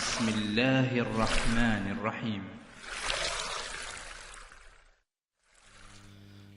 Bismillahirrahmanirrahim.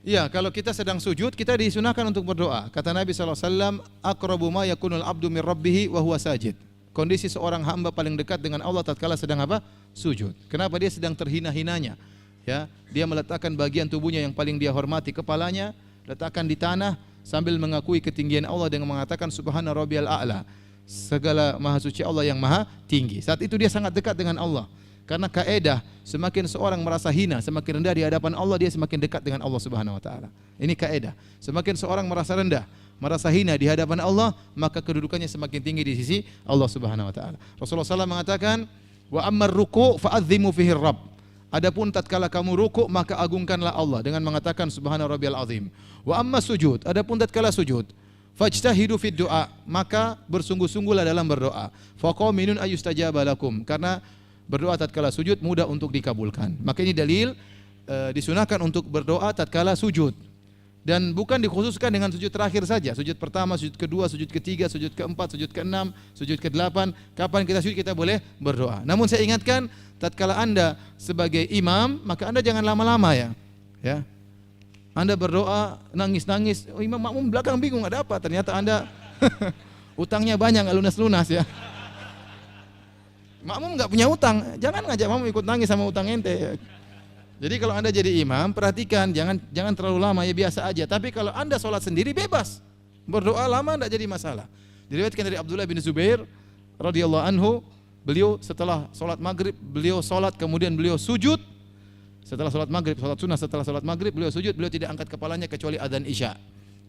Ya, kalau kita sedang sujud, kita disunahkan untuk berdoa. Kata Nabi SAW, aqrabu ma yakunul abdu min rabbih wa huwa sajid. Kondisi seorang hamba paling dekat dengan Allah tatkala sedang apa? Sujud. Kenapa? Dia sedang terhina-hinanya. Ya, dia meletakkan bagian tubuhnya yang paling dia hormati, kepalanya letakkan di tanah sambil mengakui ketinggian Allah dengan mengatakan subhana rabbiyal a'la. Segala maha suci Allah yang maha tinggi. Saat itu dia sangat dekat dengan Allah. Karena kaedah semakin seorang merasa hina, semakin rendah di hadapan Allah, dia semakin dekat dengan Allah Subhanahu wa taala. Ini kaedah. Semakin seorang merasa rendah, merasa hina di hadapan Allah, maka kedudukannya semakin tinggi di sisi Allah Subhanahu wa taala. Rasulullah SAW mengatakan, "Wa ammar ruku' fa'azzimu fihi rabb." Adapun tatkala kamu ruku' maka agungkanlah Allah dengan mengatakan subhana rabbiyal azim. Wa amma sujud, adapun tatkala sujud, fajtahidu fid du'a, maka bersungguh-sungguhlah dalam berdoa. Faqaminun ayustajaba lakum, karena berdoa tatkala sujud mudah untuk dikabulkan. Maka ini dalil disunahkan untuk berdoa tatkala sujud. Dan bukan dikhususkan dengan sujud terakhir saja. Sujud pertama, sujud kedua, sujud ketiga, sujud keempat, sujud keenam, sujud kedelapan. Kapan kita sujud kita boleh berdoa. Namun saya ingatkan, tatkala Anda sebagai imam, maka Anda jangan lama-lama ya. Ya. Anda berdoa nangis-nangis, oh, imam makmum belakang bingung ada apa? Ternyata Anda utangnya banyak enggak lunas-lunas ya. Makmum enggak punya utang, jangan ngajak makmum ikut nangis sama utang ente. Jadi kalau Anda jadi imam, perhatikan jangan terlalu lama ya, biasa aja. Tapi kalau Anda sholat sendiri bebas. Berdoa lama enggak jadi masalah. Diriwayatkan dari Abdullah bin Zubair radhiyallahu anhu, beliau setelah sholat maghrib, beliau sholat kemudian beliau sujud. Setelah sholat maghrib, sholat sunnah setelah sholat maghrib, beliau sujud, beliau tidak angkat kepalanya kecuali adzan isya.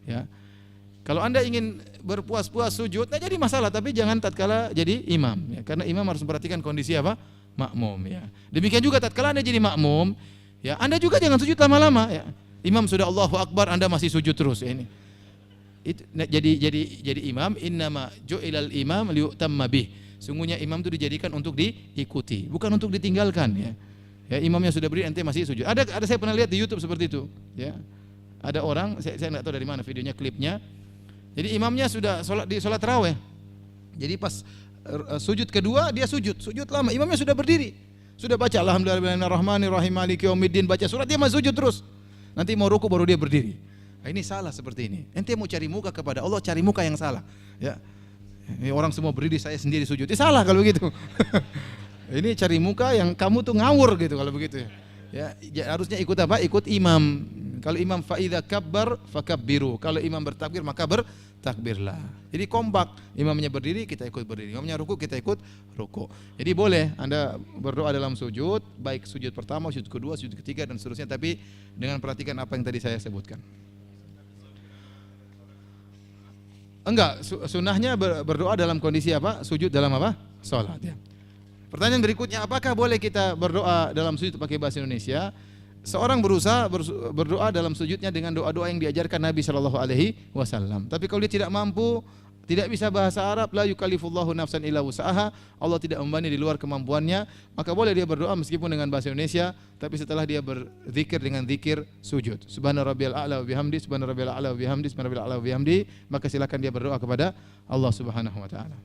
Ya. Kalau Anda ingin berpuas-puas sujud, tidak jadi masalah, tapi jangan tatkala jadi imam. Ya. Karena imam harus memperhatikan kondisi apa? Makmum. Ya. Demikian juga tatkala Anda jadi makmum, ya, Anda juga jangan sujud lama-lama. Ya. Imam sudah Allahu Akbar, Anda masih sujud terus. Ya, ini. Jadi imam, innama ju'ilal imam liyu'tamma bih. Sungguhnya imam itu dijadikan untuk diikuti, bukan untuk ditinggalkan. Ya. Ya, imamnya sudah berdiri, ente masih sujud. Ada saya pernah lihat di YouTube seperti itu. Ya. Ada orang, saya nggak tahu dari mana videonya, klipnya. Jadi imamnya sudah sholat tarawih. Jadi pas sujud kedua dia sujud lama. Imamnya sudah berdiri, sudah baca alhamdulillahirrahmanirrahim maliki yaumiddin, baca surat, dia masih sujud terus. Nanti mau ruku baru dia berdiri. Nah, ini salah seperti ini. Ente mau cari muka kepada Allah, cari muka yang salah. Ya. Ini orang semua berdiri, saya sendiri sujud. Ini salah kalau begitu. Ini cari muka yang kamu tuh ngawur gitu kalau begitu. Ya, harusnya ikut apa? Ikut imam. Kalau imam faidha kabbar fakabbiru. Kalau imam bertakbir maka bertakbirlah. Jadi kompak. Imamnya berdiri kita ikut berdiri. Imamnya ruku kita ikut ruku. Jadi boleh Anda berdoa dalam sujud, baik sujud pertama, sujud kedua, sujud ketiga dan seterusnya, tapi dengan perhatikan apa yang tadi saya sebutkan. Enggak, sunnahnya berdoa dalam kondisi apa? Sujud dalam apa? Salat ya. Pertanyaan berikutnya, apakah boleh kita berdoa dalam sujud pakai bahasa Indonesia? Seorang berusaha berdoa dalam sujudnya dengan doa-doa yang diajarkan Nabi Shallallahu Alaihi Wasallam. Tapi kalau dia tidak mampu, tidak bisa bahasa Arab, la yukallifullahu nafsan illa wus'aha, Allah tidak membebani di luar kemampuannya, maka boleh dia berdoa meskipun dengan bahasa Indonesia, tapi setelah dia berzikir dengan zikir sujud. Subhana rabbiyal a'la wa bihamdi, subhana rabbiyal a'la wa bihamdi, subhana rabbiyal a'la wa bihamdi, maka silakan dia berdoa kepada Allah Subhanahu wa taala.